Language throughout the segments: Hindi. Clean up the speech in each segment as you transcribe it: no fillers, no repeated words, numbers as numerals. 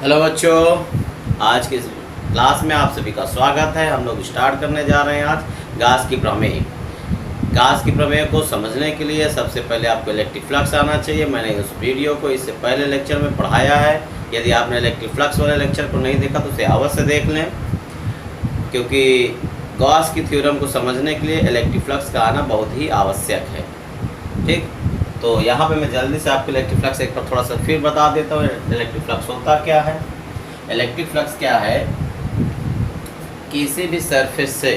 हेलो बच्चों, आज के इस क्लास में आप सभी का स्वागत है। हम लोग स्टार्ट करने जा रहे हैं आज गास की प्रमेय। गास की प्रमेय को समझने के लिए सबसे पहले आपको इलेक्ट्रिक फ्लक्स आना चाहिए। मैंने उस वीडियो को इससे पहले लेक्चर में पढ़ाया है। यदि आपने इलेक्ट्रिक फ्लक्स वाले लेक्चर को नहीं देखा तो उसे अवश्य देख लें, क्योंकि गॉस की थ्योरम को समझने के लिए इलेक्ट्रिक फ्लक्स का आना बहुत ही आवश्यक है। ठीक, तो यहाँ पे मैं जल्दी से आपको इलेक्ट्रिक फ्लक्स एक बार थोड़ा सा फिर बता देता हूँ। इलेक्ट्रिक फ्लक्स होता क्या है? इलेक्ट्रिक फ्लक्स क्या है? किसी भी सरफेस से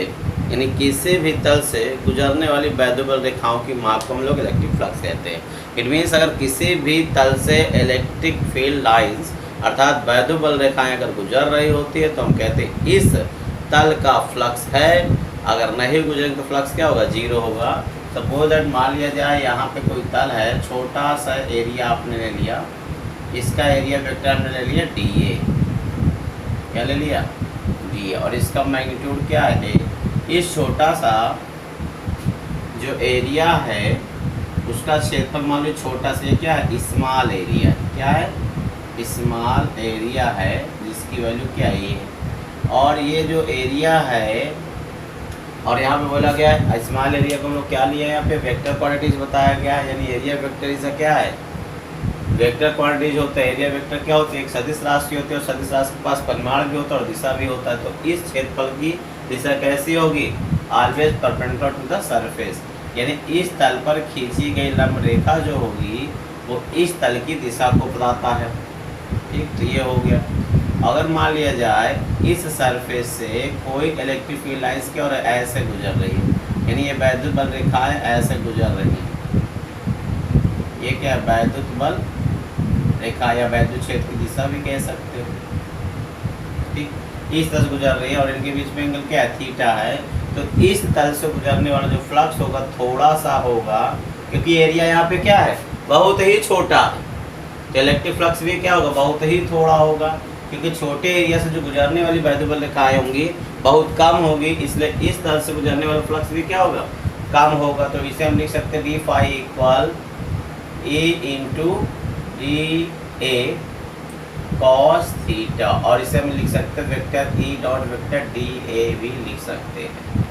यानी किसी भी तल से गुजरने वाली वैद्युबल रेखाओं की माप को हम लोग इलेक्ट्रिक फ्लक्स कहते हैं। इट मीन्स अगर किसी भी तल से इलेक्ट्रिक फील्ड लाइंस अर्थात वैद्युबल रेखाएं अगर गुजर रही होती है तो हम कहते हैं इस तल का फ्लक्स है। अगर नहीं गुजरेंगे तो फ्लक्स क्या होगा? जीरो होगा। सपोज दैट मान लिया जाए यहाँ पे कोई तल है, छोटा सा एरिया आपने ले लिया, इसका एरिया वेक्टर हमने ले लिया DA। क्या ले लिया? DA। और इसका मैग्नीट्यूड क्या है? इस छोटा सा जो एरिया है उसका क्षेत्रफल मान लीजिए छोटा सा क्या है? Small area. क्या है? स्मॉल एरिया है, जिसकी वैल्यू क्या है? और ये जो एरिया है, और यहाँ पे बोला गया है स्मॉल एरिया को हम लोग क्या लिया है? यहाँ पे वेक्टर क्वांटिटीज बताया गया है। यानी एरिया वेक्टर इसका क्या है? वेक्टर क्वांटिटीज होता है। एरिया वेक्टर क्या होती है? एक सदिश राशि होती है, और सदिश राशि के पास परिमाण भी होता है और दिशा भी होता है। तो इस क्षेत्रफल की दिशा कैसी होगी? Always perpendicular to the surface. यानी इस तल पर खींची गई लंब रेखा जो होगी वो इस तल की दिशा को बताता है। ठीक, तो ये हो गया। अगर मान लिया जाए इस सरफेस से कोई इलेक्ट्रिक फील्ड लाइंस की और ऐसे गुजर रही है, यानी ये वैद्युत बल रेखाएं ऐसे गुजर रही हैं। ये क्या है? वैद्युत बल रेखा या वैद्युत क्षेत्र की दिशा भी कह सकते हो। ठीक, इस तरह से गुजर रही है और इनके बीच में एंगल क्या है? थीटा है। तो इस तल से गुजरने वाला जो फ्लक्स होगा थोड़ा सा होगा, क्योंकि एरिया यहाँ पे क्या है? बहुत ही छोटा है। तो इलेक्ट्रिक फ्लक्स भी क्या होगा? बहुत ही थोड़ा होगा, क्योंकि छोटे एरिया से जो गुजरने वाली वैद्युबल रेखाएं होंगी बहुत कम होगी, इसलिए इस तल से गुजरने वाला फ्लक्स भी क्या होगा? कम होगा। तो इसे हम लिख सकते हैं d phi equal A into D A cos theta, और इसे हम लिख सकते हैं vector E dot vector D A भी लिख सकते हैं।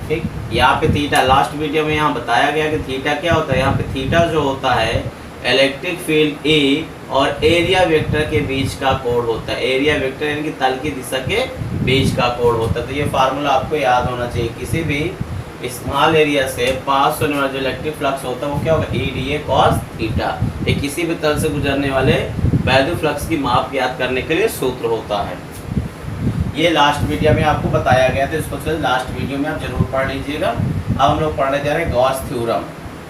ठीक, यहाँ पे थीटा लास्ट वीडियो में यहाँ बताया गया कि थीटा क्या होता है। यहाँ पे थीटा जो होता है इलेक्ट्रिक फील्ड ए और एरिया वेक्टर के बीच का कोण होता है। एरिया वेक्टर यानी कि तल की दिशा के बीच का कोण होता है। तो ये फार्मूला आपको याद होना चाहिए। किसी भी स्मॉल एरिया से पास होने वाला जो इलेक्ट्रिक फ्लक्स होता है वो क्या होगा? EDA cos theta. ये किसी भी तल से गुजरने वाले वैद्युत फ्लक्स की माप याद करने के लिए सूत्र होता है। ये लास्ट वीडियो में आपको बताया गया था, इसको चलिए लास्ट वीडियो में आप जरूर पढ़ लीजिएगा। अब हम लोग पढ़ने जा रहे हैं गॉस थ्योरम।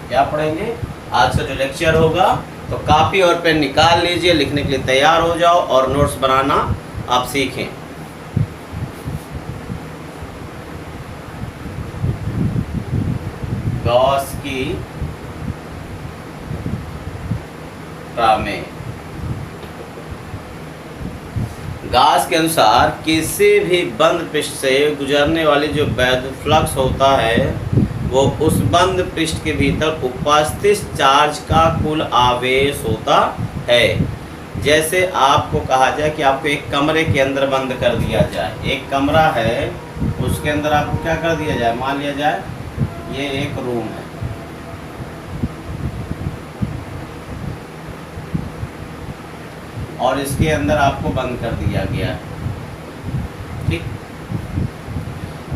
क्या पढ़ेंगे? आज का जो लेक्चर होगा तो कॉपी और पेन निकाल लीजिए, लिखने के लिए तैयार हो जाओ और नोट्स बनाना आप सीखें। गॉस की प्रमेय। गॉस के अनुसार किसी भी बंद पृष्ठ से गुजरने वाली जो वैद्युत फ्लक्स होता है वो उस बंद पृष्ठ के भीतर उपस्थित चार्ज का कुल आवेश होता है। जैसे आपको कहा जाए कि आपको एक कमरे के अंदर बंद कर दिया जाए। एक कमरा है, उसके अंदर आपको क्या कर दिया जाए? मान लिया जाए ये एक रूम है, और इसके अंदर आपको बंद कर दिया गया है। ठीक,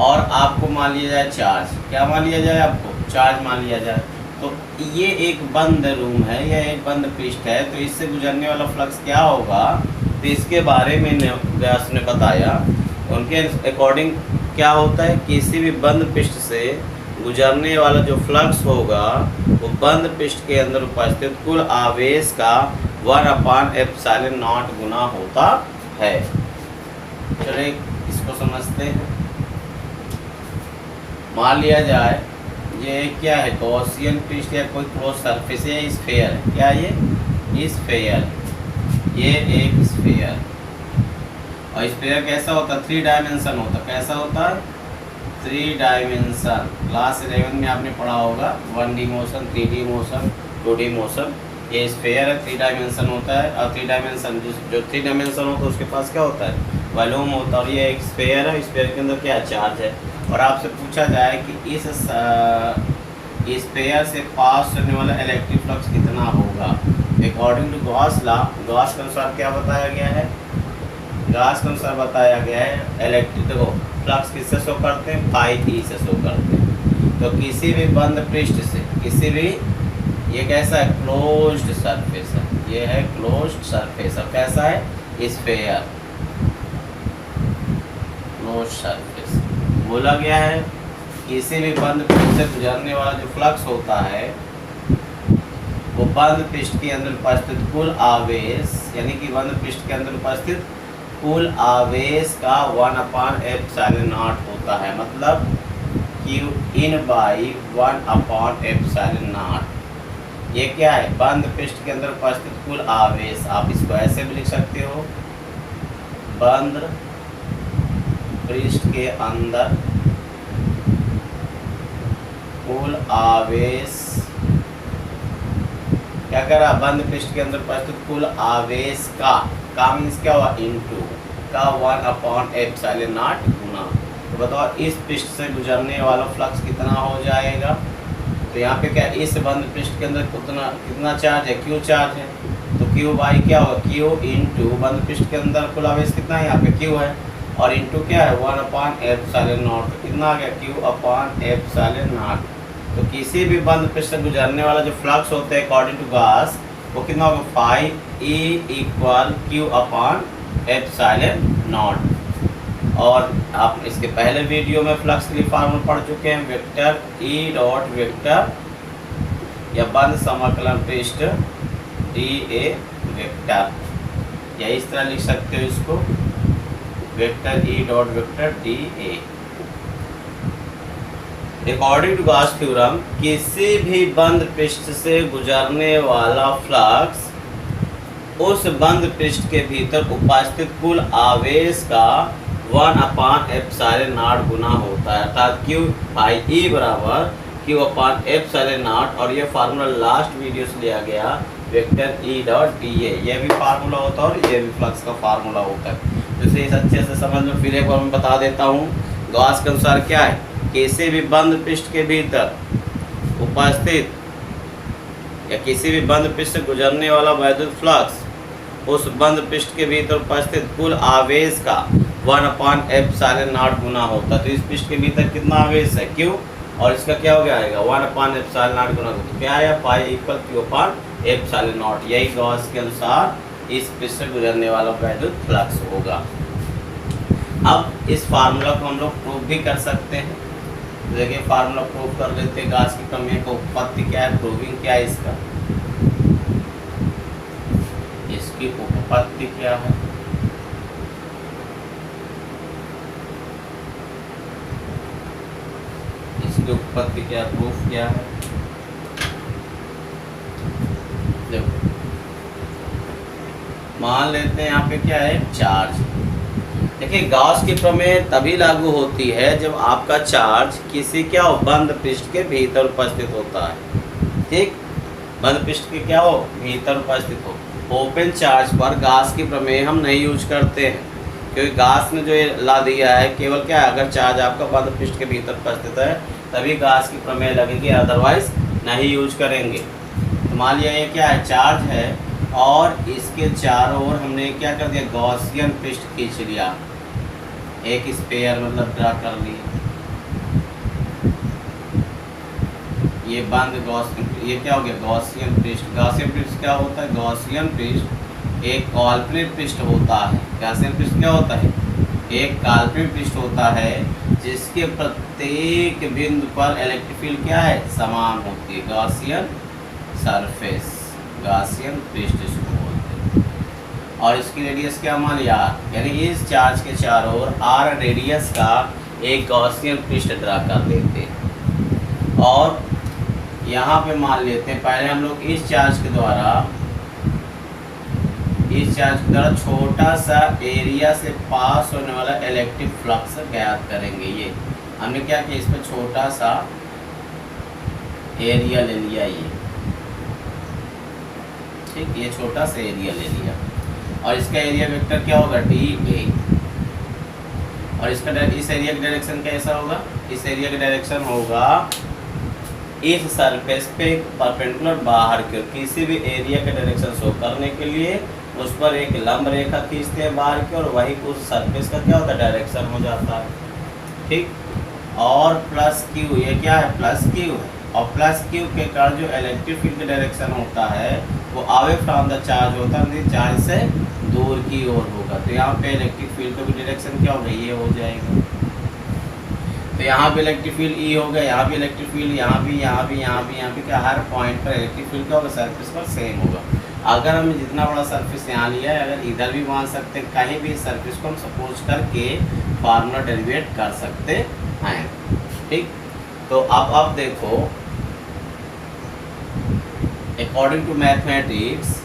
और आपको मान लिया जाए चार्ज। क्या मान लिया जाए? आपको चार्ज मान लिया जाए। तो ये एक बंद रूम है, यह एक बंद पृष्ठ है, तो इससे गुजरने वाला फ्लक्स क्या होगा? तो इसके बारे में गॉस ने बताया। उनके अकॉर्डिंग क्या होता है? किसी भी बंद पृष्ठ से गुजरने वाला जो फ्लक्स होगा वो बंद पृष्ठ के अंदर उपस्थित कुल आवेश का 1/ε0 गुना होता है। चलिए इसको समझते हैं। मान लिया जाए ये क्या है? गॉसियन पृष्ठ या कोई क्लोज सरफेस है, स्फीयर है। क्या ये? स्फीयर। ये एक स्फीयर, और स्फीयर कैसा होता है? 3 डायमेंशन होता है। कैसा होता है? 3 डायमेंशन। क्लास 11 में आपने पढ़ा होगा 1D motion, 3D motion, 2D motion. ये स्फेयर है, 3 डायमेंशन होता है, और 3 डायमेंशन जो 3 डायमेंशन होता है उसके पास क्या होता है, वॉल्यूम होता है। और ये एक स्फेयर है, स्फेयर के अंदर क्या चार्ज है। और आपसे पूछा जाए कि इस स्फेयर से पास होने वाला इलेक्ट्रिक फ्लक्स कितना होगा, according to Gauss law, Gauss के अनुसार क्या बताया गया है, गॉस के अनुसार बताया गया है इलेक्ट्रिक, देखो फ्लक्स किससे शो करते हैं, पाई ई से शो करते हैं। तो किसी भी बंद पृष्ठ से, किसी भी, ये कैसा है, क्लोज्ड सरफेस है, ये है क्लोज्ड सरफेस। अब कैसा है, स्फेयर, क्लोज्ड सरफेस। बोला गया है किसी भी बंद पृष्ठ से गुजरने वाला जो फ्लक्स होता है वो बंद पृष्ठ के अंदर उपस्थित कुल आवेश, यानी कि बंद पृष्ठ के अंदर उपस्थित कुल आवेश का 1/ε0 होता है, मतलब Q in बाई 1/ε0। ये क्या है, बंद पृष्ठ के अंदर उपस्थित कुल आवेश। आप इसको ऐसे भी लिख सकते हो, बंद पृष्ठ के अंदर कुल आवेश, क्या करा, बंद पृष्ठ के अंदर उपस्थित कुल आवेश का मीन्स क्या हुआ, इनटू का 1/ε0 गुना। तो बताओ इस पृष्ठ से गुजरने वाला फ्लक्स कितना हो जाएगा। तो यहाँ पे क्या, इस बंद पृष्ठ के अंदर कितना चार्ज है, क्यू चार्ज है, तो क्यू बाई क्या होगा, क्यू इंटू बंद पृष्ठ के अंदर कुल आवेश कितना है, यहाँ पे क्यू है, और इंटू क्या है 1/ε0, तो कितना आ गया, Q/ε0। तो किसी भी बंद पृष्ठ से गुजरने वाला जो फ्लक्स होता है अकॉर्डिंग टू गॉस, वो कितना होगा, फाई ई = Q/ε0। और आप इसके पहले वीडियो में फ्लक्स के लिए फार्मूला पढ़ चुके हैं, वेक्टर ई डॉट वेक्टर या बंद समाकलन पृष्ठ डी ए वेक्टर, या इस तरह लिख सकते हो इसको, vector E dot vector D A. According to Gauss theorem, किसी भी बंद पृष्ठ से गुजरने वाला फ्लक्स उस बंद पृष्ठ के भीतर उपस्थित कुल आवेश का 1/ε0 गुना होता है, अर्थात Q/E बराबर Q/ε0। और ये फार्मूला लास्ट वीडियो से लिया गया, vector E dot D A, ये भी फार्मूला होता है और ये भी फ्लक्स का फार्मूला होता है। तो इसे इस अच्छे से समझ लो, फिर एक बार मैं बता देता हूँ। गॉस के अनुसार क्या है, किसी भी बंद पृष्ठ के भीतर उपस्थित या किसी भी बंद पृष्ठ से गुजरने वाला वैद्युत फ्लक्स उस बंद पृष्ठ के भीतर उपस्थित कुल आवेश का 1/ε0 गुना होता है। तो इस पृष्ठ के भीतर कितना आवेश है, Q, और इसका क्या हो गया आएगा 1/ε0 गुना, तो क्या आया, पाई = Q/ε0। यही गॉस के अनुसार इस पृष्ठ से गुजरने वाला वैद्युत फ्लक्स होगा। अब इस फार्मूला को हम लोग प्रूव भी कर सकते हैं। तो देखिए फार्मूला प्रूव कर लेते हैं, गॉस की प्रमेय का उत्पत्ति क्या है, प्रूविंग क्या है इसका, इसकी उत्पत्ति क्या है, इसकी उत्पत्ति क्या है, प्रूफ क्या है। देखो मान लेते हैं यहाँ पे क्या है, चार्ज। देखिए गॉस की प्रमेय तभी लागू होती है जब आपका चार्ज किसी क्या हो, बंद पृष्ठ के भीतर उपस्थित होता है, ठीक, बंद पृष्ठ के क्या हो, भीतर उपस्थित हो। ओपन चार्ज पर गॉस की प्रमेय हम नहीं यूज करते हैं, क्योंकि गॉस ने जो ये ला दिया है केवल क्या है, अगर चार्ज आपका बंद पृष्ठ के भीतर उपस्थित है तभी गॉस की प्रमेय लगेगी, अदरवाइज नहीं यूज करेंगे। तो मान लिया ये क्या है, चार्ज है और इसके चारों ओर हमने क्या कर दिया, गॉसियन पृष्ठ खींच लिया, एक स्फीयर मतलब ड्रा कर लिया। ये बंद गॉसियन, ये क्या हो गया, गॉसियन पृष्ठ। गॉसियन पृष्ठ क्या होता है, गॉसियन पृष्ठ एक काल्पनिक पृष्ठ होता है। गॉसियन पृष्ठ क्या होता है, एक काल्पनिक पृष्ठ होता है जिसके प्रत्येक बिंदु पर इलेक्ट्रिक फील्ड क्या है, समान होती है, गॉसियन सरफेस, गॉसियन पृष्ठ इसको बोलते हैं। और इसकी रेडियस क्या मान लिया, यानी इस चार्ज के चारों ओर r रेडियस का एक गॉसियन पृष्ठ ड्रा कर देते हैं। और यहाँ पे मान लेते हैं, पहले हम लोग इस चार्ज के द्वारा छोटा सा एरिया से पास होने वाला इलेक्ट्रिक फ्लक्स ज्ञात करेंगे। ये हमने क्या किया, इस पर छोटा सा एरिया ले लिया, ये ठीक, ये छोटा सा एरिया ले लिया और इसका एरिया वेक्टर क्या होगा DA, और इसका इस एरिया का डायरेक्शन कैसा होगा, इस एरिया का डायरेक्शन होगा इस सरफेस पे परपेंडिकुलर बाहर के किसी भी एरिया का डायरेक्शन शो करने के लिए उस पर एक लंब रेखा खींचते हैं बाहर की, और वही उस सरफेस का क्या होता है डायरेक्शन हो जाता है। ठीक, और प्लस क्यू, ये क्या है प्लस क्यू है, और प्लस क्यू के कारण जो इलेक्ट्रिक फील्ड का डायरेक्शन होता है वो अवे फ्रॉम द चार्ज होता है, चार्ज से दूर की ओर होगा। तो यहाँ पे इलेक्ट्रिक फील्ड का भी डायरेक्शन क्या होगा, ये हो जाएगा। तो यहाँ पे इलेक्ट्रिक फील्ड ई होगा, यहाँ भी इलेक्ट्रिक फील्ड, यहाँ भी क्या हर पॉइंट पर इलेक्ट्रिक फील्ड क्या होगा सरफेस पर सेम होगा। अगर हम जितना बड़ा सरफेस यहाँ लिया है, अगर इधर भी मान सकते हैं, कहीं भी सरफेस को हम सपोज करके फार्मूला डेरिवेट कर सकते हैं। ठीक, तो अब देखो अकॉर्डिंग टू मैथमेटिक्स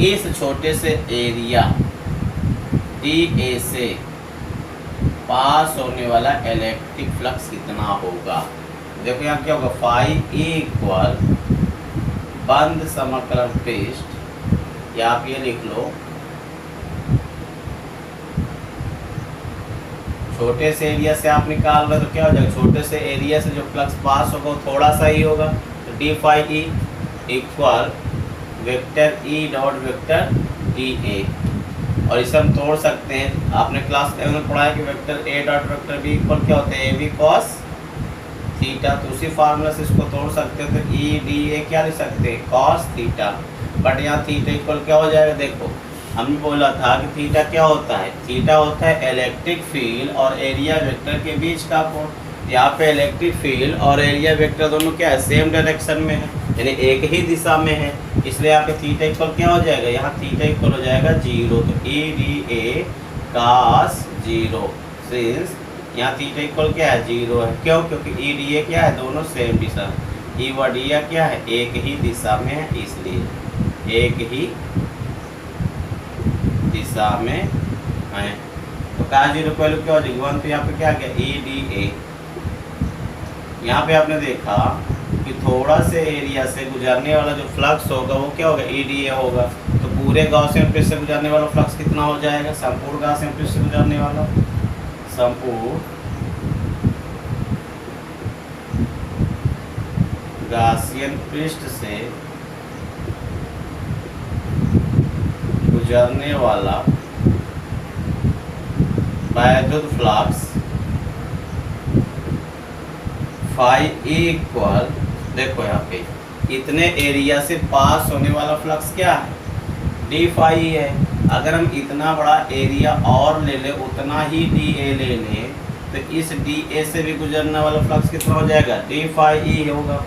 इस छोटे से एरिया DA से पास होने वाला इलेक्ट्रिक फ्लक्स कितना होगा। देखो यहाँ क्या होगा, फाई इक्वल बंद समाकलन पृष्ठ, या आप ये लिख लो छोटे से एरिया से आप निकाल रहे तो क्या हो जाएगा, छोटे से एरिया से जो फ्लक्स पास होगा वो थोड़ा सा ही होगा। तो D phi E equal vector E dot vector DA, और इसे हम तोड़ सकते हैं। आपने क्लास 11 में पढ़ा है कि vector A dot vector B equal क्या होते हैं, AB cos थीटा। तो उसी फार्मूला से इसको तोड़ सकते हो, तो EDA क्या लिख सकते हैं cos थीटा, बट यहाँ थीटा इक्वल क्या हो जाएगा। देखो हमने बोला था कि थीटा क्या होता है, थीटा होता है इलेक्ट्रिक फील्ड और एरिया वेक्टर के बीच का कोण। यहाँ पे इलेक्ट्रिक फील्ड और एरिया वेक्टर दोनों क्या है, सेम डायरेक्शन में है, यानी एक ही दिशा में है, इसलिए यहाँ पे थीटा इक्वल क्या हो जाएगा, यहाँ थीटा इक्वल हो जाएगा 0। तो EDA cos 0, सिंस यहाँ थीटा इक्वल क्या है 0 है, क्यों, क्योंकि EDA क्या है दोनों सेम दिशा, E व DA क्या है एक ही दिशा में है, इसलिए एक ही दिशा में है। तो cos 0 की वैल्यू क्या हो जाएगी 1। तो यहाँ पे क्या गया EDA। यहाँ पे आपने देखा कि थोड़ा से एरिया से गुजरने वाला जो फ्लक्स होगा वो क्या होगा EDA होगा। तो पूरे गॉसियन पृष्ठ से गुजरने वाला फ्लक्स कितना हो जाएगा, संपूर्ण गॉसियन पृष्ठ से गुजरने वाला संपूर्ण गॉसियन पृष्ठ से गुजरने वाला वैद्युत फ्लक्स फाई इक्वल, देखो यहाँ पे इतने एरिया से पास होने वाला फ्लक्स क्या है डी फाई है। अगर हम इतना बड़ा एरिया और ले लें, उतना ही DA ले लें, तो इस DA से भी गुजरने वाला फ्लक्स कितना हो जाएगा डी फाई ई होगा।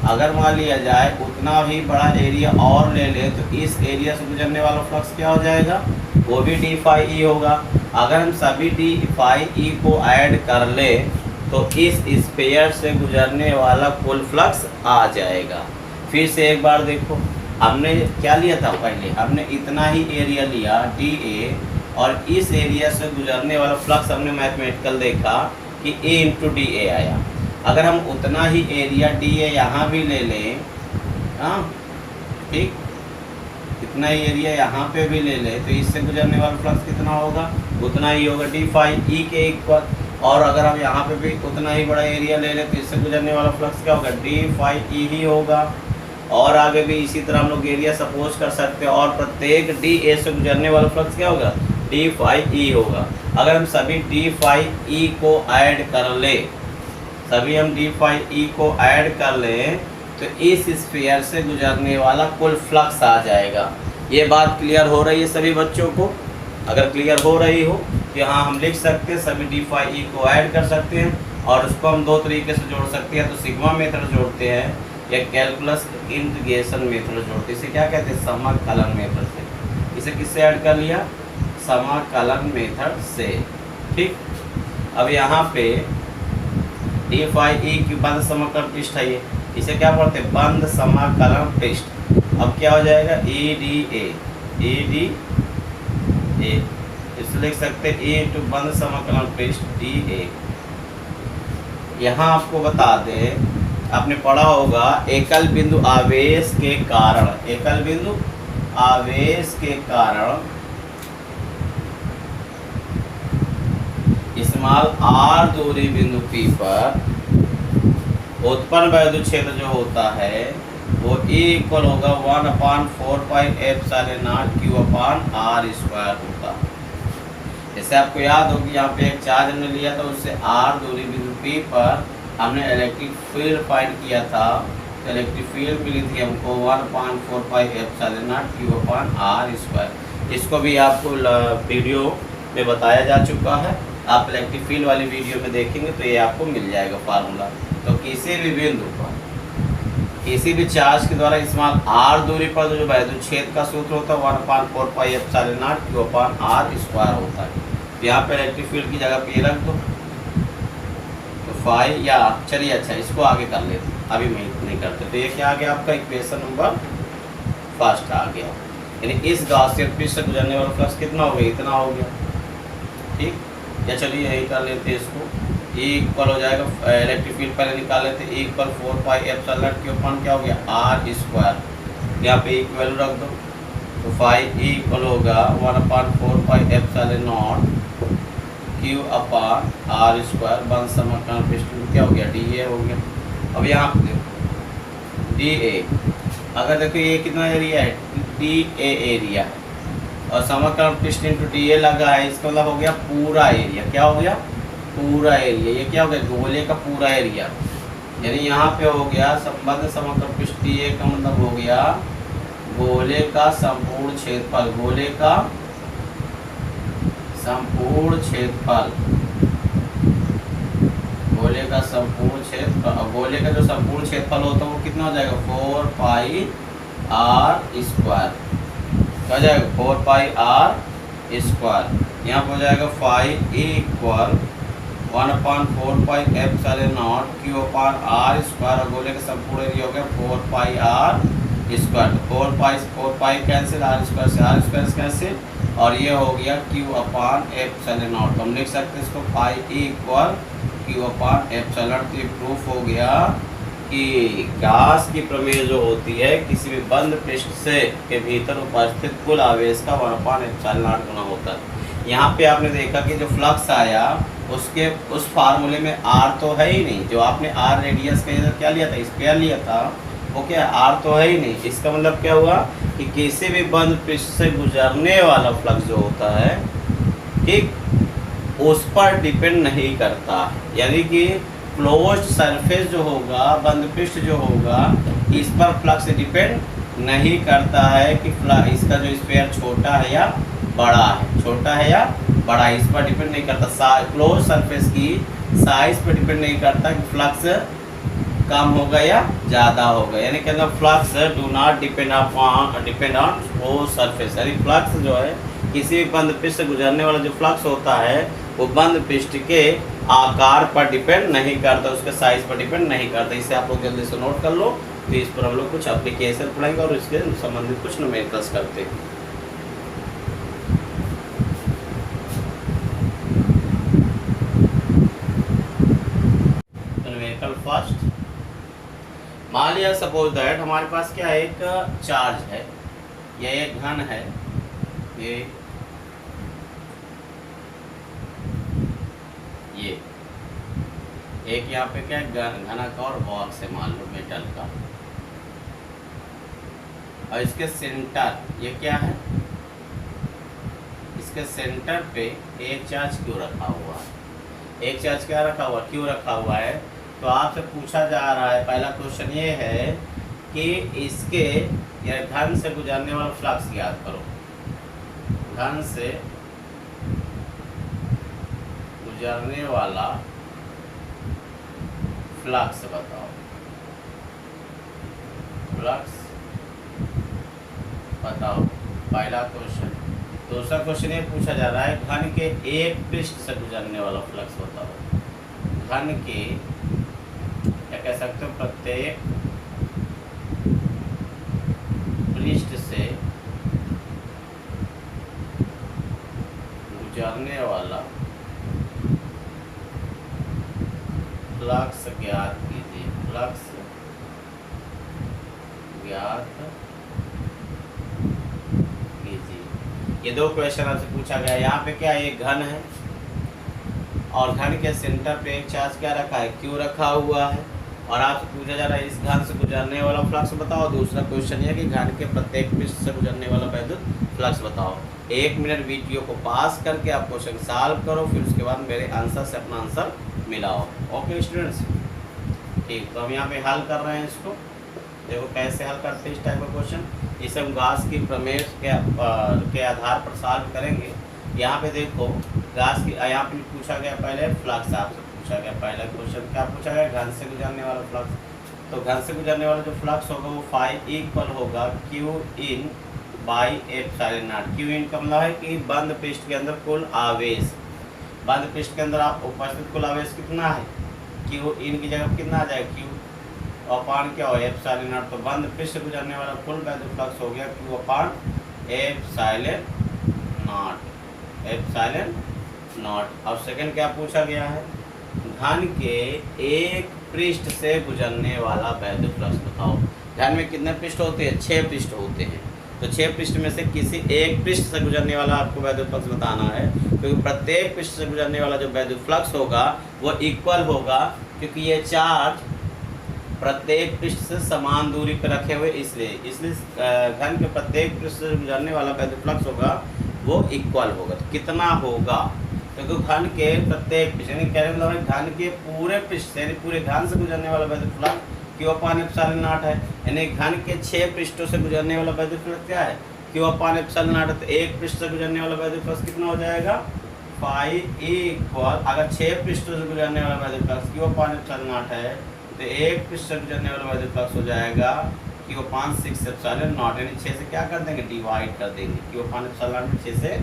अगर मान लिया जाए उतना ही बड़ा एरिया और ले लें, तो इस एरिया से गुजरने वाला फ्लक्स क्या हो जाएगा, वो भी डी फाई ई होगा। अगर हम सभी डी फाई ई को ऐड कर लें तो इस स्फीयर से गुजरने वाला कुल फ्लक्स आ जाएगा। फिर से एक बार देखो, हमने क्या लिया था, पहले हमने इतना ही एरिया लिया DA, और इस एरिया से गुजरने वाला फ्लक्स हमने मैथमेटिकल देखा कि A इंटू DA आया। अगर हम उतना ही एरिया DA यहाँ भी ले लें, हाँ ठीक, इतना ही एरिया यहाँ पे भी ले लें, तो इससे गुजरने वाला फ्लक्स कितना होगा, उतना ही होगा डी फाई ई के इक्वल। और अगर हम यहाँ पे भी उतना ही बड़ा एरिया ले लें, तो इससे गुजरने वाला फ्लक्स क्या होगा, डी फाई ई ही होगा। और आगे भी इसी तरह हम लोग एरिया सपोज कर सकते हैं, और प्रत्येक DA से गुजरने वाला फ्लक्स क्या होगा, डी फाई ई होगा। अगर हम सभी डी फाई ई को ऐड कर ले, सभी हम डी फाई ई को ऐड कर लें, तो इस स्फीयर से गुजरने वाला कुल फ्लक्स आ जाएगा। ये बात क्लियर हो रही है सभी बच्चों को? अगर क्लियर हो रही हो कि हाँ हम लिख सकते हैं, सभी डी फाई ई को ऐड कर सकते हैं, और उसको हम दो तरीके से जोड़ सकते हैं। तो सिग्मा मेथड जोड़ते हैं या कैलकुलस इंटीग्रेशन मेथड जोड़ते हैं। इसे क्या कहते हैं, समाकलन मेथड से। इसे किससे ऐड कर लिया, समाकलन मेथड से। ठीक, अब यहाँ पे डी फाई ई की बंद समाकलन पृष्ठ है, ये इसे क्या बोलते हैं, बंद समाकलन पृष्ठ। अब क्या हो जाएगा, EDA, इसे लिख सकते हैं E इंटू बंद समाकलन पृष्ठ DA। यहाँ आपको बता दें आपने पढ़ा होगा एकल बिंदु आवेश के कारण, एकल बिंदु आवेश के कारण इस्तेमाल r दूरी बिंदु P पर उत्पन्न वैद्युत क्षेत्र जो होता है वो E इक्वल होगा 1/4πε0 होता है। जैसे आपको याद हो कि यहाँ पे एक चार्ज हमने लिया था, उससे r दूरी बिंदु P पर हमने इलेक्ट्रिक फील्ड फाइंड किया था, तो इलेक्ट्रिक फील्ड मिली थी हमको 1/4πε0 इसको भी आपको वीडियो में बताया जा चुका है, आप इलेक्ट्रिक फील्ड वाली वीडियो में देखेंगे तो ये आपको मिल जाएगा फार्मूला। तो किसी भी बिंदु पर किसी भी चार्ज के द्वारा इस्तेमाल r दूरी पर जो वैद्युत क्षेत्र का सूत्र होता है 1/4πε0 होता है। यहाँ पे इलेक्ट्रिक फील्ड की जगह पे ये रख दो तो फाई, या चलिए अच्छा इसको आगे कर लेते, अभी नहीं करते। तो ये क्या आ गया आपका इक्वेशन नंबर फर्स्ट आ गया, यानी इस गॉसियन पृष्ठ से गुजरने वाला फ्लक्स कितना हो गया, इतना हो गया। ठीक, या चलिए यही कर लेते हैं इसको। E इक्वल हो जाएगा, इलेक्ट्रिक फील्ड पहले निकाल लेते हैं, E इक्वल 4πε क्या हो गया r², यहाँ पे एक वैल्यू रख दो तो फाई E इक्वल होगा 1/4πε0 Q/r², वन समकरण पृष्ठ क्या हो गया dA हो गया। अब यहाँ पे देखो dA, अगर देखो ये कितना एरिया है, dA एरिया है और समकरण पृष्ठ इंटू dA लगा है, इसका मतलब हो गया पूरा एरिया। क्या हो गया, पूरा एरिया। ये क्या हो गया, गोले का पूरा एरिया, यानी यहाँ पे हो गया संबंध समकरण पृष्ठ dA का मतलब हो गया गोले का संपूर्ण क्षेत्रफल, गोले का संपूर्ण क्षेत्रफल, गोले का संपूर्ण क्षेत्रफल। गोले का जो संपूर्ण क्षेत्रफल होता है वो कितना हो जाएगा 4πr², क्या जाएगा 4πr²। यहाँ पर हो जाएगा फाई E इक्वल 1/4πε0 Q/r², गोले का संपूर्ण एरिया हो गया 4πr²। 4π कैंसिल, r² से कैंसिल, और ये हो गया Q/ε0। तो हम लिख सकते हैं इसको फाई E इक्वल Q/ε। तो ये प्रूफ हो गया कि गॉस की प्रमेय जो होती है किसी भी बंद पृष्ठ से के भीतर उपस्थित कुल आवेश का 1/ε0 गुना होता है। यहाँ पे आपने देखा कि जो फ्लक्स आया उसके उस फार्मूले में r तो है ही नहीं, जो आपने r रेडियस का इधर क्या लिया था, स्क्वायर लिया था, वो क्या r तो है ही नहीं। इसका मतलब क्या हुआ कि किसी भी बंद पृष्ठ से गुजरने वाला फ्लक्स जो होता है ठीक उस पर डिपेंड नहीं करता, यानी कि क्लोज्ड सरफेस जो होगा, बंद पृष्ठ जो होगा, इस पर फ्लक्स डिपेंड नहीं करता है कि इसका जो स्फीयर छोटा है या बड़ा है, छोटा है या बड़ा है, इस पर डिपेंड नहीं करता। क्लोज सरफेस की साइज पर डिपेंड नहीं करता कि फ्लक्स कम होगा या ज़्यादा होगा, यानी कि flux do not depend on close surface. यानी फ्लक्स जो है किसी भी बंद पृष्ठ से गुजरने वाला जो फ्लक्स होता है वो बंद पृष्ठ के आकार पर डिपेंड नहीं करता, उसके साइज पर डिपेंड नहीं करता। इसे आप लोग जल्दी से नोट कर लो। तो इस पर हम लोग कुछ एप्लीकेशन पढ़ेंगे और इसके संबंधित कुछ न्यूमेरिकल्स करते हैं। फर्स्ट, मान लिया सपोज दैट हमारे पास क्या है, एक चार्ज है, यह एक घन है, ये एक यहाँ पे क्या घना का और बॉक्स है मान लो मेटल का, और इसके सेंटर ये क्या है, इसके सेंटर पे एक चार्ज क्यों रखा हुआ है, एक चार्ज क्या रखा हुआ, क्यों रखा हुआ है। तो आपसे पूछा जा रहा है, पहला क्वेश्चन ये है कि इसके या घन से गुजरने वाला फ्लक्स याद करो, घन से गुजरने वाला फ्लक्स बताओ, फ्लक्स बताओ, पहला क्वेश्चन। दूसरा क्वेश्चन ये पूछा जा रहा है घन के एक पृष्ठ से गुजरने वाला फ्लक्स बताओ, घन के क्या कह सकते हो, प्रत्येक पृष्ठ से गुजरने वाला फ्लक्स ज्ञात कीजिए, फ्लक्स ज्ञात कीजिए। ये दो क्वेश्चन आपसे पूछा गया। यहाँ पे क्या है, एक घन है और घन के सेंटर पे एक चार्ज क्या रखा है, क्यू रखा हुआ है, और आपसे पूछा जा रहा है इस घन से गुजरने वाला फ्लक्स बताओ। दूसरा क्वेश्चन ये है कि घन के प्रत्येक पृष्ठ से गुजरने वाला वैद्युत फ्लक्स बताओ। 1 मिनट वीडियो को पास करके आप क्वेश्चन सॉल्व करो, फिर उसके बाद मेरे आंसर से अपना आंसर मिलाओ। ओके स्टूडेंट्स, ठीक। तो हम यहाँ पे हल कर रहे हैं इसको। देखो कैसे हल करते हैं इस टाइप का क्वेश्चन। इसे हम गाउस की प्रमेय के आधार पर सॉल्व करेंगे। यहाँ पे देखो गाउस की, यहाँ पे पूछा गया पहले फ्लक्स, आपसे पूछा गया पहला क्वेश्चन क्या पूछा गया, घन से गुजरने वाला फ्लक्स। तो घन से गुजरने वाला जो फ्लक्स होगा वो फाई इक्वल होगा q in by epsilon naught. Q in का मतलब है कि बंद पृष्ठ के अंदर कुल आवेश, बंद पृष्ठ के अंदर आप उपस्थित कुल आवेश कितना है, क्यू इन की जगह कितना आ जाएगा, क्यू अपान क्या हो, एप्सिलॉन नॉट। तो बंद पृष्ठ से गुजरने वाला कुल वैद्युत फ्लक्स हो गया Q upon epsilon not, epsilon not. और सेकंड क्या पूछा गया है, घन के एक पृष्ठ से गुजरने वाला वैद्युत फ्लक्स बताओ। घन में कितने पृष्ठ होते हैं, 6 पृष्ठ होते हैं। तो 6 पृष्ठ में से किसी एक पृष्ठ से गुजरने वाला आपको वैद्युत फ्लक्स बताना है, क्योंकि प्रत्येक पृष्ठ से गुजरने वाला जो वैद्युत फ्लक्स होगा वो इक्वल होगा, क्योंकि ये चार्ज प्रत्येक पृष्ठ से समान दूरी पर रखे हुए, इसलिए घन के प्रत्येक पृष्ठ से गुजरने वाला वैद्युत फ्लक्स होगा वो इक्वल होगा। तो कितना होगा, क्योंकि घन के प्रत्येक पृष्ठ यानी कहने का मतलब घन के पूरे पृष्ठ यानी पूरे घन से गुजरने वाला वैद्युत flux Q upon epsilon not है। यानी घन के 6 पृष्ठों से गुजरने वाला वैद्युत फ्लक्स क्या है, क्यू अपान एप्सिलॉन नॉट। तो एक पृष्ठ से गुजरने वाला वैद्युत फ्लक्स कितना हो जाएगा, फाई इक्वल, अगर 6 पृष्ठों से गुजरने वाला वैद्युत flux Q upon epsilon not है तो एक पृष्ठ से गुजरने वाला वैद्युत फ्लक्स हो जाएगा क्यू अपान 6 एप्सिलॉन नॉट। यानी 6 से क्या कर देंगे, डिवाइड कर देंगे, क्यू अपान एप्सिलॉन नॉट 6 से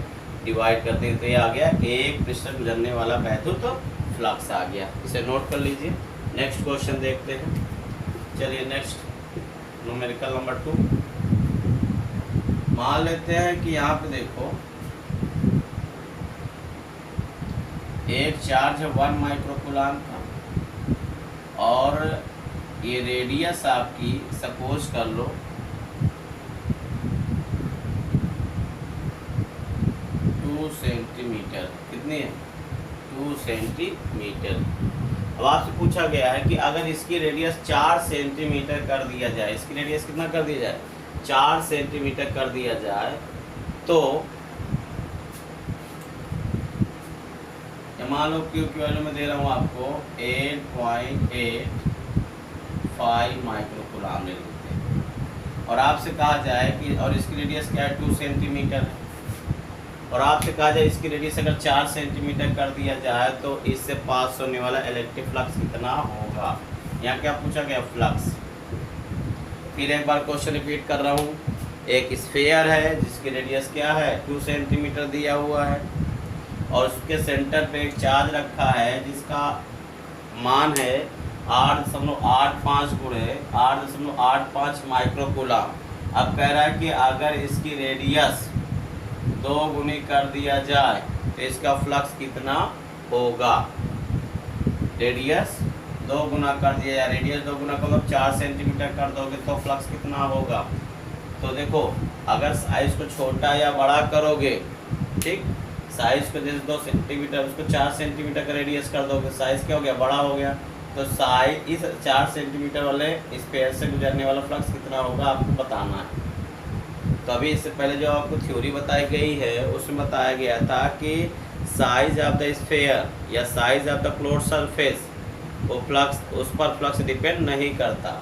डिवाइड कर देंगे। तो ये आ गया एक पृष्ठ से गुजरने वाला वैद्युत फ्लक्स आ गया। इसे नोट कर लीजिए। नेक्स्ट क्वेश्चन देखते हैं। चलिए नेक्स्ट न्यूमेरिकल नंबर 2। मान लेते हैं कि यहाँ पे देखो एक चार्ज है 1 माइक्रोकूलम का, और ये रेडियस आपकी सपोज कर लो 2 सेंटीमीटर। कितनी है, 2 सेंटीमीटर। अब आपसे पूछा गया है कि अगर इसकी रेडियस 4 सेंटीमीटर कर दिया जाए, इसकी रेडियस कितना कर दिया जाए, 4 सेंटीमीटर कर दिया जाए, तो मान लो क्यू की वैल्यू में दे रहा हूँ आपको 8.85 माइक्रोकूलम ले लेते हैं, और आपसे कहा जाए कि, और इसकी रेडियस क्या है, 2 सेंटीमीटर है, और आपसे कहा जाए इसकी रेडियस अगर 4 सेंटीमीटर कर दिया जाए तो इससे पास होने वाला इलेक्ट्रिक फ्लक्स कितना होगा। यहाँ क्या पूछा गया, फ्लक्स। फिर एक बार क्वेश्चन रिपीट कर रहा हूँ। एक स्फीयर है जिसकी रेडियस क्या है, 2 सेंटीमीटर दिया हुआ है, और उसके सेंटर पे एक चार्ज रखा है जिसका मान है 8.85 गुणे 8.85 माइक्रोकूलम। अब कह रहा है कि अगर इसकी रेडियस 2 गुनी कर दिया जाए तो इसका फ्लक्स कितना होगा। रेडियस 2 गुना कर दिया जाए, रेडियस 2 गुना का मतलब 4 सेंटीमीटर कर दोगे तो फ्लक्स कितना होगा। तो देखो अगर साइज को छोटा या बड़ा करोगे, ठीक, साइज को जैसे 2 सेंटीमीटर उसको 4 सेंटीमीटर का रेडियस कर दोगे, साइज क्या हो गया, बड़ा हो गया। तो साइज इस 4 सेंटीमीटर वाले स्फीयर से गुजरने वाला फ्लक्स कितना होगा आपको बताना है। तो अभी इससे पहले जो आपको थ्योरी बताई गई है उसमें बताया गया था कि साइज ऑफ द स्फीयर या size of the close surface वो फ्लक्स, उस पर फ्लक्स डिपेंड नहीं करता।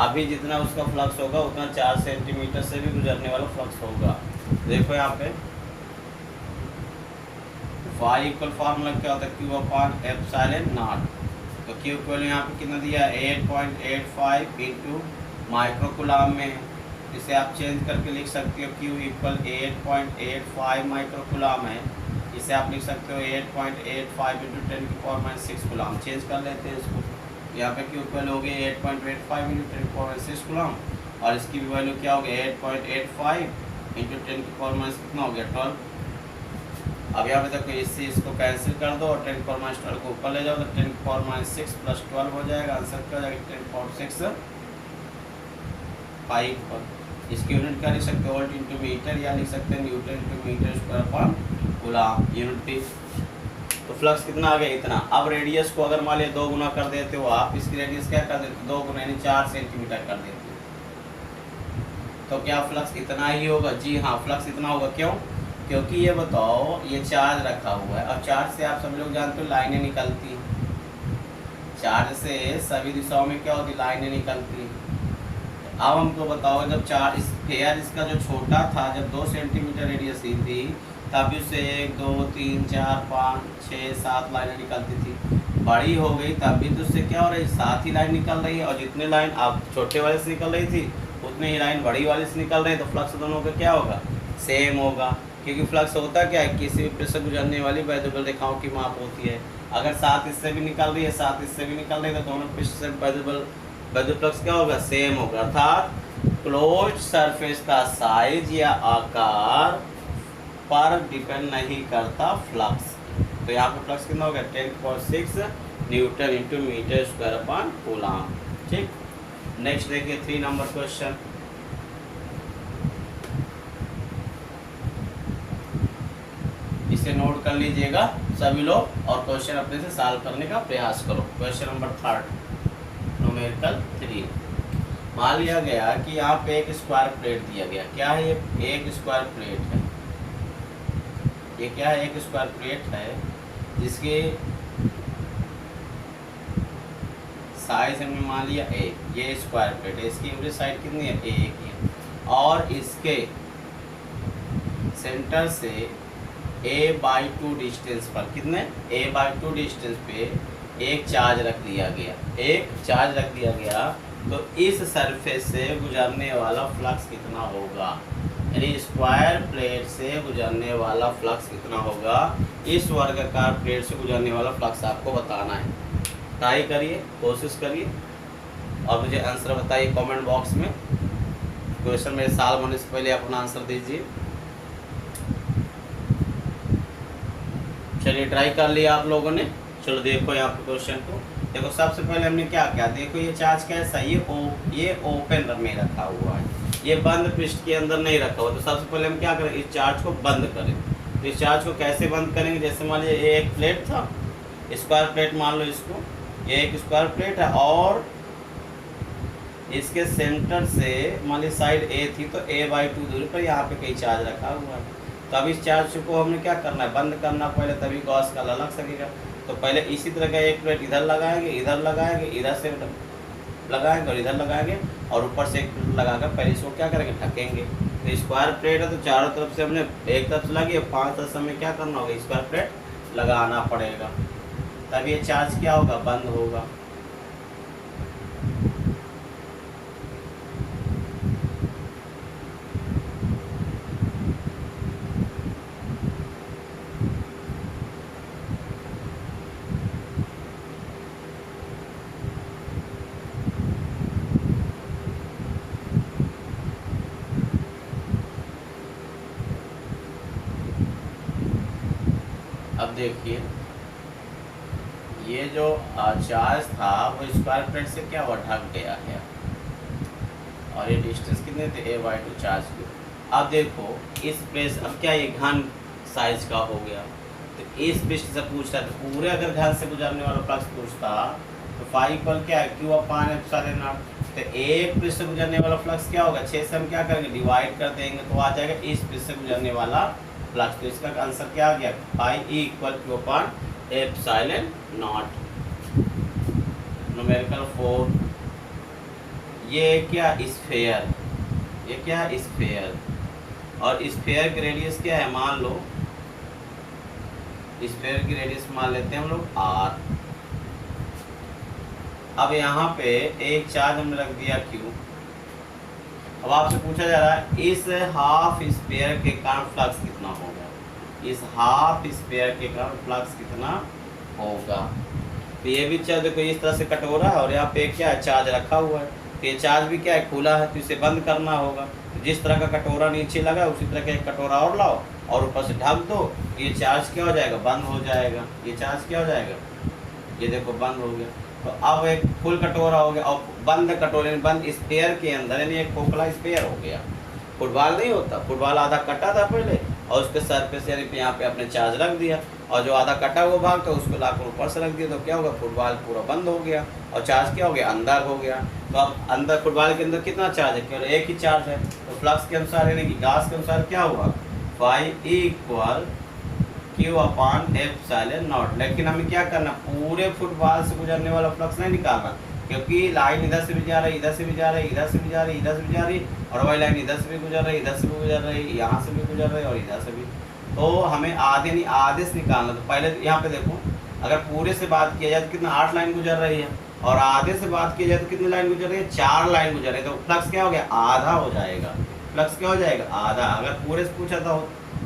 अभी जितना उसका फ्लक्स होगा उतना 4 सेंटीमीटर से भी गुजरने वाला फ्लक्स होगा। देखो यहाँ पे फाई इक्वल फार्मूला क्या होता है, क्यू अपान एप्सिलॉन नॉट। तो क्यू इक्वल यहाँ पे कितना दिया, 8.85 इंटू माइक्रोकूलम में है, इसे आप चेंज करके लिख सकते हो क्यू इक्वल 8.85 माइक्रोकूलम है, इसे आप लिख सकते हो 8.85 इंटू 10⁻⁶ कूलम। चेंज कर लेते हैं इसको। यहाँ पे क्यू इक्वल हो गया 8.85 इंटू 10⁻⁶ कूलम, और इसकी भी वैल्यू क्या हो गया 8.85 इंटू 10⁻⁻ कितना हो गया 12। अब यहाँ पे देखो इससे इसको कैंसिल कर दो और 10⁻12 को ऊपर ले जाओ तो 10⁻6 प्लस 12 हो जाएगा। आंसर क्या हो जाएगा 10⁻6 5 पर। इसकी यूनिट क्या लिख सकते हैं, वोल्ट इंटू मीटर, या लिख सकते हैं न्यूटन इंटू मीटर स्क्वायर पर कूलम यूनिट पे। तो फ्लक्स कितना आ गया, इतना। अब रेडियस को अगर मान लिया 2 गुना कर देते हो आप, इसकी रेडियस क्या कर देते, 2 गुना यानी 4 सेंटीमीटर कर देते हो, तो क्या फ्लक्स इतना ही होगा? जी हाँ, फ्लक्स इतना होगा। क्यों? क्योंकि ये बताओ, ये चार्ज रखा हुआ है और चार्ज से आप सब लोग जानते हो लाइनें निकलती हैं। चार्ज से सभी दिशाओं में क्या होती, लाइनें निकलती हैं। अब हमको बताओ, जब चार्ज स्फीयर इसका जो छोटा था, जब 2 सेंटीमीटर रेडियस ही थी, तब उससे 1 2 3 4 5 6 7 लाइनें निकलती थी। बड़ी हो गई तब भी तो उससे क्या हो रही है, 7 ही लाइन निकल रही है, और जितने लाइन अब छोटे वाले से निकल रही थी उतने ही लाइन बड़ी वाले से निकल रही है। तो फ्लक्स दोनों का क्या होगा, सेम होगा। क्योंकि फ्लक्स होता क्या है, किसी भी पृष्ठ से गुजरने वाली वैद्युत रेखाओं की माप होती है। अगर 7 इससे भी निकल रही है, 7 इससे भी निकल रही है, तो दोनों पृष्ठ से वैद्युत फ्लक्स क्या होगा, सेम होगा। अर्थात क्लोज्ड सरफेस का साइज या आकार पर डिपेंड नहीं करता फ्लक्स। तो यहाँ पे फ्लक्स कितना होगा, 10.6 newton into metre square upon coulomb. ठीक, नेक्स्ट देखिए 3 नंबर क्वेश्चन। इसे नोट कर लीजिएगा सभी लोग और क्वेश्चन अपने से सॉल्व करने का प्रयास करो। Question number 3 numerical 3। मान लिया गया कि यहाँ पे एक स्क्वायर प्लेट दिया गया। क्या है ये, एक स्क्वायर प्लेट है। ये क्या है, एक स्क्वायर प्लेट है जिसकी साइज हमने मान लिया a। ये स्क्वायर प्लेट है, इसकी यूनिट साइड कितनी है, 1 है, और इसके सेंटर से a/2 डिस्टेंस पर, कितने, a/2 डिस्टेंस पे एक चार्ज रख दिया गया। एक चार्ज रख दिया गया तो इस सरफेस से गुजरने वाला फ्लक्स कितना होगा, यानी स्क्वायर प्लेट से गुजरने वाला फ्लक्स कितना होगा, इस वर्गाकार प्लेट से गुजरने वाला फ्लक्स आपको बताना है। ट्राई करिए, कोशिश करिए और मुझे आंसर बताइए कमेंट बॉक्स में। क्वेश्चन मेरे सॉल्व होने से पहले अपना आंसर दीजिए। चलिए ट्राई कर लिया आप लोगों ने। चलो देखो यहाँ पे क्वेश्चन को देखो। सबसे पहले हमने क्या किया, देखो ये चार्ज कैसा है, ये ओपन में रखा हुआ है, ये बंद पृष्ठ के अंदर नहीं रखा हुआ। तो सबसे पहले हम क्या करें, इस चार्ज को बंद करें। तो इस चार्ज को कैसे बंद करेंगे, जैसे मान लीजिए ये एक प्लेट था, स्क्वायर प्लेट मान लो इसको, ये एक स्क्वायर प्लेट है और इसके सेंटर से मान लीजिए साइड ए थी, तो a/2 दूरी पर यहाँ पे कहीं चार्ज रखा हुआ है। तो अब इस चार्ज को हमने क्या करना है, बंद करना पहले, तभी गॉस का लग सकेगा। तो पहले इसी तरह का एक प्लेट इधर लगाएंगे, इधर लगाएंगे, इधर से लगाएंगे और इधर लगाएंगे, और ऊपर से एक प्लेट लगाकर पहले इसको क्या करेंगे, ढकेंगे। तो स्क्वायर प्लेट है तो चारों तरफ से हमने एक तरफ से लगी, 5 तरफ में क्या करना होगा, स्क्वायर प्लेट लगाना पड़ेगा, तब ये चार्ज क्या होगा, बंद होगा। अब देखिए ये जो चार्ज था वो स्क्वायर प्लेट से क्या हुआ, ढक गया है, और ये डिस्टेंस कितने थे, a/2 चार्ज के। अब देखो इस प्लेस, अब क्या ये घन साइज का हो गया, तो इस पृष्ठ से पूछता है, तो पूरे अगर घन से गुजरने वाला फ्लक्स पूछता तो 5 पर क्या है, Q/ε0। तो एक पृष्ठ से गुजरने वाला फ्लक्स क्या होगा, 6 से हम क्या करेंगे, डिवाइड कर देंगे, तो आ जाएगा इस पृष्ठ से गुजरने वाला फ्लक्स। तो इसका आंसर क्या आ गया, πE = Q/ε0। न्यूमेरिकल 4। ये क्या, स्फीयर, ये क्या है, स्फीयर, और स्फीयर की रेडियस क्या है, मान लो स्फीयर की रेडियस मान लेते हैं हम लोग r। अब यहाँ पे एक चार्ज हमने रख दिया Q। अब आपसे पूछा जा रहा है इस हाफ स्फीयर के कारण फ्लक्स कितना होगा, इस हाफ स्फीयर के कारण फ्लक्स कितना होगा। तो ये भी चार्ज देखो इस तरह से कटोरा है और यहाँ पे क्या है, चार्ज रखा हुआ है। तो ये चार्ज भी क्या है, खुला है, तो इसे बंद करना होगा। तो जिस तरह का कटोरा नीचे लगा है उसी तरह का एक कटोरा और लाओ और ऊपर से ढक दो, ये चार्ज क्या हो जाएगा, बंद हो जाएगा। ये चार्ज क्या हो जाएगा, ये देखो बंद हो गया। तो अब एक फुल कटोरा हो गया और बंद कटोरे में बंद स्पेयर के अंदर यानी एक खोखला स्पेयर हो गया। फुटबॉल नहीं होता, फुटबॉल आधा कटा था पहले और उसके सर पे से यानी यहाँ पे आपने चार्ज रख दिया और जो आधा कटा हुआ भाग था उसको लाकर ऊपर से रख दिया, तो क्या होगा, फुटबॉल पूरा बंद हो गया और चार्ज क्या हो गया, अंदर हो गया। तो अब अंदर फुटबॉल के अंदर कितना चार्ज है, केवल एक ही चार्ज है। तो फ्लक्स के अनुसार यानी कि गास के अनुसार क्या हुआ, फाई इक्वल Q/F0। लेकिन हमें क्या करना, पूरे फुटबॉल से गुजरने वाला फ्लक्स नहीं निकालना, क्योंकि लाइन इधर से भी जा रही, इधर से भी जा रही, इधर से भी जा रही, इधर से भी जा रही, और वही लाइन इधर से भी गुजर रही, इधर से भी गुजर रही, यहाँ से भी गुजर रही और इधर से भी। तो हमें आधे नहीं आधे से निकालना। तो पहले यहाँ पे देखो, अगर पूरे से बात किया जाए तो कितना 8 लाइन गुजर रही है और आधे से बात की जाए तो कितनी लाइन गुजर रही है, 4 लाइन गुजर रही है। तो फ्लक्स क्या हो गया, आधा हो जाएगा। फ्लक्स क्या हो जाएगा, आधा। अगर पूरे से पूछा था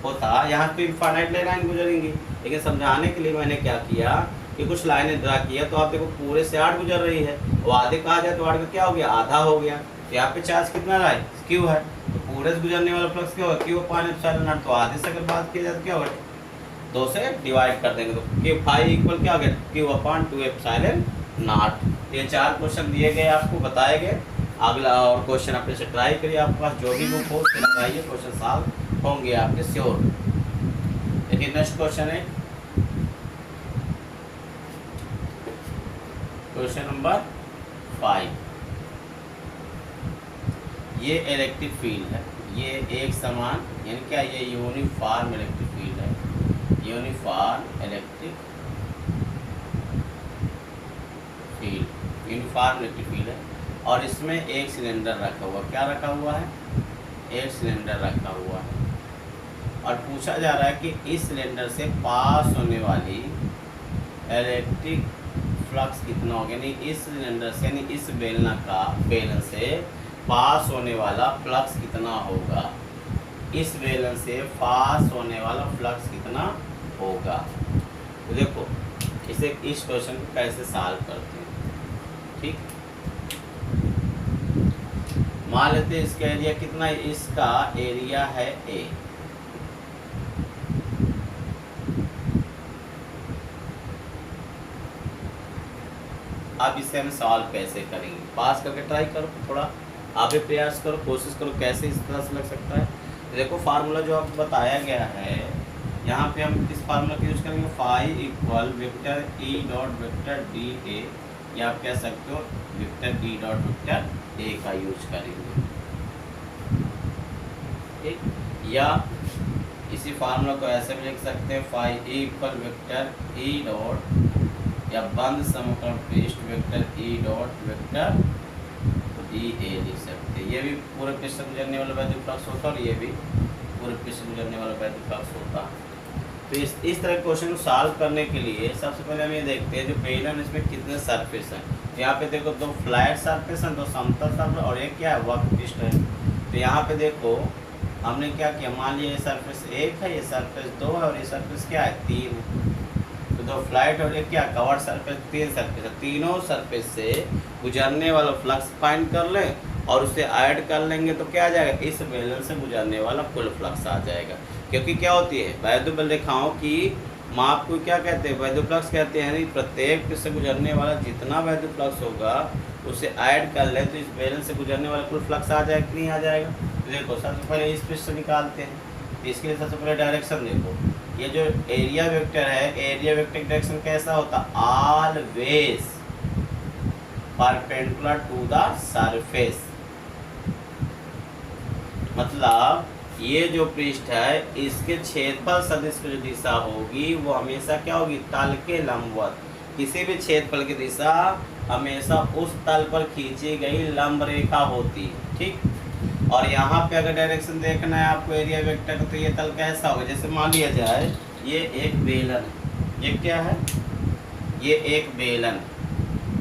होता यहाँ तो इनफाइनाइट लाइन गुजरेंगी, लेकिन समझाने के लिए मैंने क्या किया कि कुछ लाइनें ड्रा किया। तो आप देखो पूरे से 8 गुजर रही है और आधे कहा जाए तो 8 का क्या हो गया, आधा हो गया। तो यहाँ पे चार्ज कितना रहा है, Q है। तो पूरे से गुजरने वाला फ्लक्स क्या होगा, Q/ε0। तो आधे से अगर बात की जाए तो क्या होगा, 2 से डिवाइड कर देंगे तो Q इक्वल क्या हो गया, Q/2ε0। ये 4 क्वेश्चन दिए गए, आपको बताए गए। अगला और क्वेश्चन अपने से ट्राई करिए, आपके पास जो भी बुक हो उससे लगाइए, क्वेश्चन सॉल्व होंगे आपके श्योर। लेकिन नेक्स्ट क्वेश्चन है क्वेश्चन नंबर 5। ये इलेक्ट्रिक फील्ड है, ये एक समान यानी क्या, ये यूनिफॉर्म इलेक्ट्रिक फील्ड है, uniform electric field, uniform electric field है। और इसमें एक सिलेंडर रखा हुआ, क्या रखा हुआ है, एक सिलेंडर रखा हुआ है। और पूछा जा रहा है कि इस सिलेंडर से पास होने वाली इलेक्ट्रिक फ्लक्स कितना होगा, यानी इस सिलेंडर से यानी इस बेलन से पास होने वाला फ्लक्स कितना होगा, इस बेलन से पास होने वाला फ्लक्स कितना होगा। तो देखो इसे, इस क्वेश्चन को कैसे सॉल्व करते हैं। ठीक, मान लेते हैं इसका एरिया कितना है, इसका एरिया है A। अब इसे हम सॉल्व कैसे करेंगे, पास करके ट्राई करो, थोड़ा आप भी प्रयास करो, कोशिश करो कैसे इस तरह से लग सकता है। देखो फार्मूला जो आपको बताया गया है, यहाँ पे हम किस फार्मूला का यूज करेंगे, phi equal vector E dot vector DA, या आप कह सकते हो vector E dot vector A का यूज करेंगे। ठीक, या इसी फार्मूला को ऐसे भी लिख सकते हैं, phi equal vector E dot या बंद समकरण पृष्ठ vector E dot vector DA लिख सकते हैं। ये भी पूरे पृष्ठ से गुजरने वाला वैद्युत फ्लक्स होता है और ये भी पूरे पृष्ठ से गुजरने वाला वैद्युत फ्लक्स होता है। तो इस तरह के क्वेश्चन को सॉल्व करने के लिए सबसे पहले हम ये देखते हैं जो बेलन, इसमें कितने सरफेस हैं। तो यहाँ पे देखो 2 फ्लैट सरफेस हैं, 2 समतल सरफेस और एक क्या है, वक्र पृष्ठ है। तो यहाँ पे देखो हमने क्या किया, मान लिया ये सरफेस 1 है, ये सरफेस 2 है और ये सरफेस क्या है, 3 है। तो 2 फ्लैट और एक क्या कवर्ड सरफेस, 3 सरफेस है। तीनों सरफेस से गुजरने वाला फ्लक्स फाइंड कर लें और उसे ऐड कर लेंगे तो क्या आ जाएगा, इस बेलन से गुजरने वाला कुल फ्लक्स आ जाएगा। क्योंकि क्या होती है, वैद्युत बल रेखाओं की माप को क्या कहते हैं, वैद्युत फ्लक्स कहते हैं। प्रत्येक से गुजरने वाला जितना वैद्युत फ्लक्स होगा उसे ऐड कर ले तो इस बेलन से गुजरने वाला कुल फ्लक्स आ जाएगा कि नहीं आ जाएगा। तो देखो सबसे पहले इस पृष्ठ से निकालते हैं, तो इसके लिए सबसे पहले डायरेक्शन देखो, ये जो एरिया वेक्टर है, एरिया वेक्टर डायरेक्शन कैसा होता, always perpendicular to the surface. मतलब ये जो पृष्ठ है इसके क्षेत्रफल सदिश की जो दिशा होगी वो हमेशा क्या होगी, तल के लंबवत। किसी भी क्षेत्रफल की दिशा हमेशा उस तल पर खींची गई लंब रेखा होती है। ठीक, और यहाँ पे अगर डायरेक्शन देखना है आपको एरिया वेक्टर का, तो ये तल कैसा होगा, जैसे मान लिया जाए ये एक बेलन है, ये क्या है, ये एक बेलन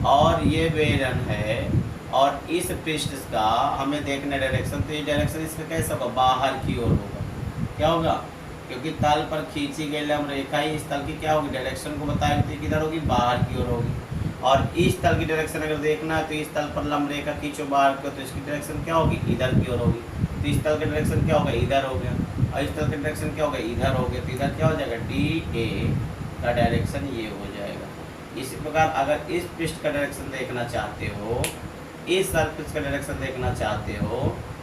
और ये बेलन है और इस पृष्ठ का हमें देखना डायरेक्शन, तो ये डायरेक्शन इसका कैसा होगा, बाहर की ओर होगा। क्या होगा, क्योंकि तल पर खींची गई लंब रेखा ही इस तल की क्या होगी, डायरेक्शन को बताएगी तो किधर होगी, बाहर की ओर होगी। और इस तल की डायरेक्शन अगर देखना है तो इस तल पर लंब रेखा खींचो बाहर की ओर, तो इसकी डायरेक्शन क्या होगी, इधर की ओर होगी। तो इस तल का डायरेक्शन क्या होगा, इधर हो गया, और इस तल का डायरेक्शन क्या होगा, इधर हो गया। तो इधर क्या हो जाएगा, DA का डायरेक्शन ये हो जाएगा। इसी प्रकार अगर इस पृष्ठ का डायरेक्शन देखना चाहते हो, इस सरफेस का डायरेक्शन देखना चाहते हो,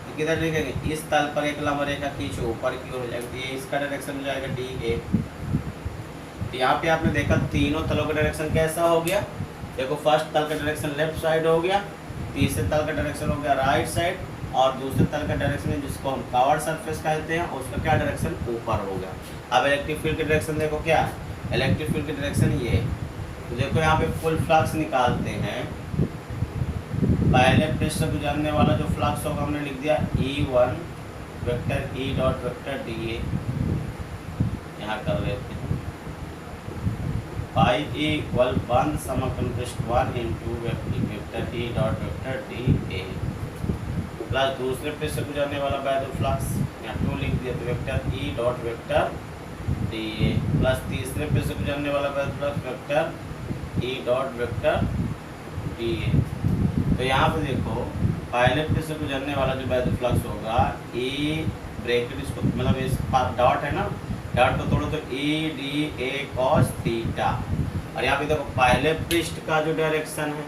तो किधर लिखेंगे, इस तल पर एक लंब रेखा खींचो, ऊपर की ओर हो जाएगा, तो ये इसका डायरेक्शन हो जाएगा DA। यहाँ पे आपने देखा तीनों तलों का डायरेक्शन कैसा हो गया। देखो फर्स्ट तल का डायरेक्शन लेफ्ट साइड हो गया, तीसरे तल का डायरेक्शन हो गया राइट साइड, और दूसरे तल का डायरेक्शन जिसको हम कवर्ड सरफेस कहते हैं उसका क्या डायरेक्शन ऊपर हो गया। अब इलेक्ट्रिक फील्ड का डायरेक्शन देखो क्या है, इलेक्ट्रिक फील्ड का डायरेक्शन ये है। तो देखो यहाँ पे फुल फ्लक्स निकालते हैं, पहले पृष्ठ से गुजरने वाला जो फ्लक्स होगा हमने लिख दिया E1 vector E dot vector DA, यहाँ कर लेते हैं पाई इक्वल बंद समकलन पृष्ठ 1 into vector E dot vector DA plus दूसरे पृष्ठ से गुजरने वाला वैद्युत फ्लक्स, यहाँ 2 लिख दिया, तो vector E dot vector DA plus तीसरे पृष्ठ से गुजरने वाला वैद्युत flux vector E dot vector DA। तो यहाँ पे देखो पहले पृष्ठ से गुजरने वाला जो वैद्युत फ्लक्स होगा E ब्रैकेट इसको मतलब इस डॉट है ना, डॉट को तोड़ो तो EDA cos थीटा, और यहाँ पे देखो पहले पृष्ठ का जो डायरेक्शन है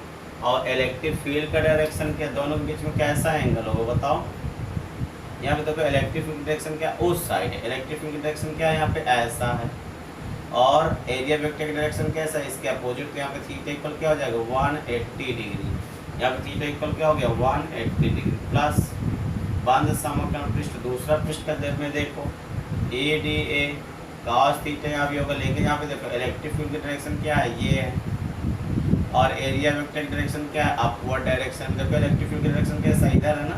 और इलेक्ट्रिक फील्ड का डायरेक्शन क्या, दोनों के बीच में कैसा एंगल होगा बताओ। यहाँ पे देखो इलेक्ट्रिक फील्ड डायरेक्शन क्या उस साइड है, इलेक्ट्रिक फील्ड डायरेक्शन क्या है यहाँ पे ऐसा है, और एरिया वेक्टर का डायरेक्शन कैसा है इसके अपोजिट। तो यहाँ पे थीटा इक्वल क्या हो जाएगा 180 डिग्री, यहाँ पे थीटा इक्वल क्या हो गया 180 डिग्री प्लस बंद समकलन पृष्ठ दूसरा पृष्ठ का दर में देखो EDA cos थीटा यहाँ भी होगा, लेकिन यहाँ पे देखो इलेक्ट्रिक फील्ड का डायरेक्शन क्या है ये है, और एरिया वेक्टर का डायरेक्शन क्या है अपवर्ड डायरेक्शन। देखो इलेक्ट्रिक फील्ड का डायरेक्शन कैसा इधर है ना,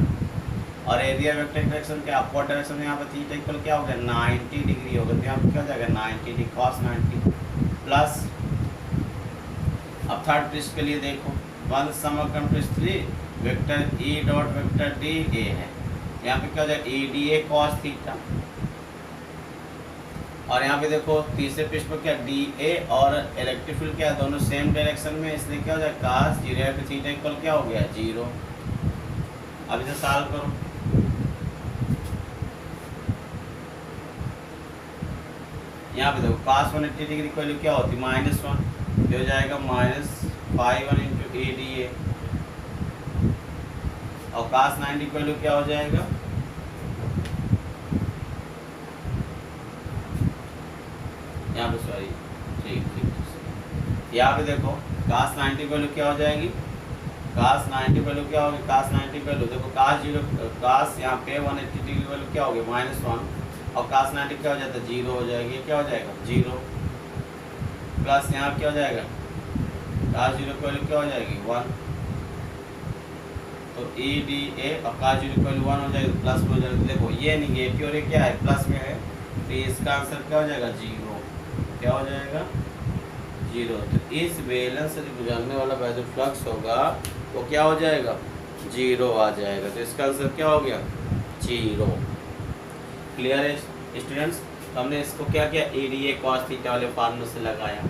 और एरिया वेक्टर का डायरेक्शन क्या अपवर्ड डायरेक्शन में, यहाँ पे थीटा इक्वल क्या हो गया 90 डिग्री होगा, तो यहाँ पे क्या हो जाएगा 90 डिग्री cos 90 प्लस। अब थर्ड पृष्ठ के लिए देखो बंद समकलन पृष्ठ 3 vector E dot vector DA है, यहाँ पे क्या हो जाएगा EDA cos थीटा, और यहाँ पे देखो तीसरे पृष्ठ पर क्या DA और इलेक्ट्रिक फील्ड क्या दोनों सेम डायरेक्शन में, इसलिए क्या हो जाएगा cos 0 पे थीटा इक्वल क्या हो गया 0। अब इसे सॉल्व करो, यहाँ पे देखो cos 180 डिग्री की वैल्यू क्या होती है -1, हो जाएगा -5 इंटू EDA, और cos 90 की वैल्यू क्या हो जाएगा यहाँ पे सॉरी ठीक यहाँ पे देखो cos 90 वैल्यू क्या हो जाएगी, cos 90 वैल्यू क्या होगी, cos 90 वैल्यू देखो cos यहाँ पे 180 डिग्री वैल्यू क्या होगी -1, और cos 90 क्या हो जाता है 0 हो जाएगी, क्या हो जाएगा 0 प्लस यहाँ क्या हो जाएगा cos 0 की वैल्यू क्या हो जाएगी 1, तो EDA और cos 0 की वैल्यू 1 हो जाएगी, प्लस में हो जाएगा। देखो ये निगेटिव और ये क्या है प्लस में है, तो इसका आंसर क्या हो जाएगा 0, क्या हो जाएगा 0। तो इस बैलेंस से गुजरने वाला वैद्युत फ्लक्स होगा वो क्या हो जाएगा 0 आ जाएगा, तो इसका आंसर क्या हो गया 0। क्लियर है स्टूडेंट्स। हमने इसको क्या किया EDA cos थीटा वाले फार्मूले से लगाया,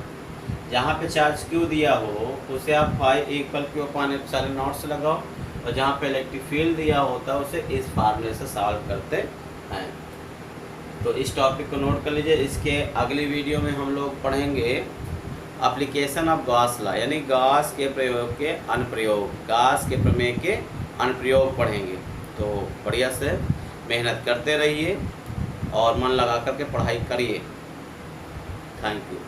जहाँ पे चार्ज क्यू दिया हो उसे आप phi equal q upon epsilon naught से लगाओ, और जहाँ पे इलेक्ट्रिक फील्ड दिया होता है उसे इस फार्मूले से सॉल्व करते हैं। तो इस टॉपिक को नोट कर लीजिए। इसके अगली वीडियो में हम लोग पढ़ेंगे एप्लीकेशन ऑफ गॉस लॉ, यानी गॉस के प्रयोग के अनुप्रयोग, गॉस के प्रमेय के अनुप्रयोग पढ़ेंगे। तो बढ़िया से मेहनत करते रहिए और मन लगा कर के पढ़ाई करिए। Thank you.